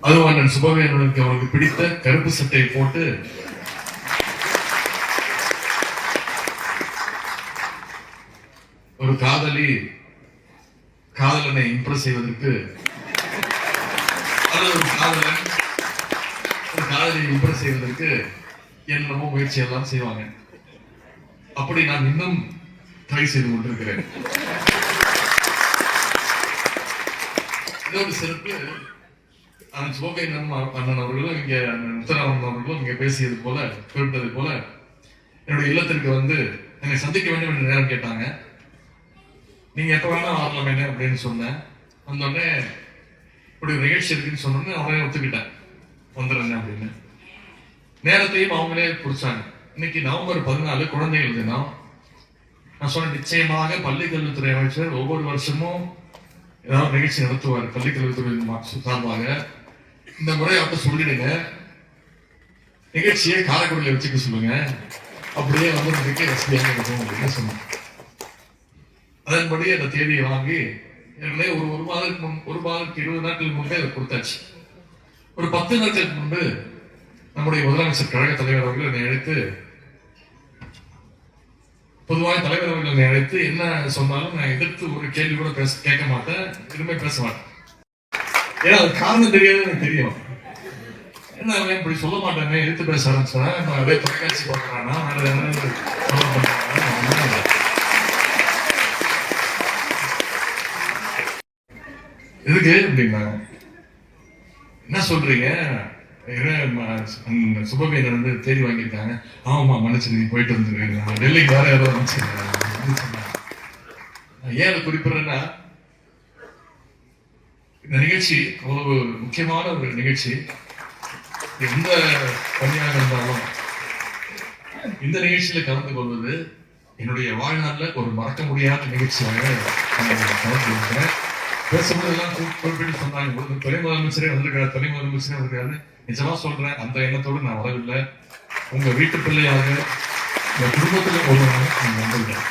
அதுவும் அண்ணன் சுபவேந்தனுக்கு அவருக்கு பிடித்த கருப்பு சட்டையை போட்டு ஒரு காதலனை இம்ப்ரெஸ் செய்வதற்கு ஒரு காதலை இம்ப்ரெஸ் செய்வதற்கு என்னமோ முயற்சி எல்லாம் செய்வாங்க. அப்படி நான் இன்னும் ட்ரை செய்து கொண்டிருக்கிறேன். இன்னொரு சிறப்பு, சிவகேந்திரன் அண்ணன் அவர்களும் இங்க முத்தராமன் அவர்களும் இங்க பேசியது போல குறிப்பிட்டது போல என்னுடைய இல்லத்திற்கு வந்து என்னை சந்திக்க வேண்டும் என்று நேரம் கேட்டாங்க. நீங்க எப்ப வேணா வரலாம் என்ன அப்படின்னு சொன்னேன். வந்தோடனே இப்படி ஒரு நிகழ்ச்சி இருக்குன்னு சொன்னோடனே அவனே ஒத்துக்கிட்டேன், வந்துடுறேன் அப்படின்னு. நேரத்தையும் அவங்களே குறிச்சாங்க. இன்னைக்கு நவம்பர் 14 குழந்தைகள் தினம். நான் சொன்ன நிச்சயமாக பள்ளிக்கல்வித்துறை அமைச்சர் ஒவ்வொரு வருஷமும் ஏதாவது நிகழ்ச்சி நடத்துவார் பள்ளிக்கல்வித்துறை சார்பாக. இந்த முறை அவர்கிட்ட சொல்லிடுங்க, நிகழ்ச்சியை காரைக்குடியில வச்சுக்க சொல்லுங்க, அப்படியே வந்து வசதியாக இருக்கும் அப்படின்னு சொன்னாங்க. அதன்படி அந்த தேதியை வாங்கி ஒரு மாதத்துக்கு 20 நாட்களுக்கு முன்பே அதை கொடுத்தாச்சு. ஒரு 10 நாட்களுக்கு முன்பு நம்முடைய முதலமைச்சர் கழக தலைவர் அவர்கள் என்னை அழைத்து, பொதுவாக தலைவர் அவர்கள் என்னை அழைத்து என்ன சொன்னாலும் நான் எதிர்த்து ஒரு கேள்வி கூட கேட்க மாட்டேன், திரும்ப பேச மாட்டேன். ஏன்னா அது காரணம் தெரியாது எனக்கு தெரியும். என்ன இப்படி சொல்ல மாட்டேன், எதிர்த்து பேச ஆரம்பிச்சேன், அதே தொலைக்காட்சி பார்க்கறானா வேற ஏதாவது எதுக்கு அப்படின்னா, என்ன சொல்றீங்க, சுபவேந்தன் வந்து தேடி வாங்கியிருக்காங்க. ஆமா மன்னிச்சு நீங்க போயிட்டு வந்துருக்கீங்க, டெல்லிக்கு வேற யாரோ ஏன் குறிப்பிடுறேன்னா, இந்த நிகழ்ச்சி அவ்வளவு முக்கியமான ஒரு நிகழ்ச்சி. எந்த பணியாக இருந்தாலும் இந்த நிகழ்ச்சியில கலந்து கொள்வது என்னுடைய வாழ்நாளில் ஒரு மறக்க முடியாத நிகழ்ச்சியாக கலந்து கொள்கிறேன். பேசும்போது எல்லாம் குறிப்பிட்டு சொன்னாங்க, துணை முதலமைச்சரே வந்திருக்காரு, துணை முதலமைச்சரே வந்திருக்காரு. நிஜமா சொல்றேன், அந்த எண்ணத்தோடு நான் வரவில்லை. உங்க வீட்டு பிள்ளையாக, உங்க குடும்பத்துல ஒருவராக நான் வந்துள்ளேன்.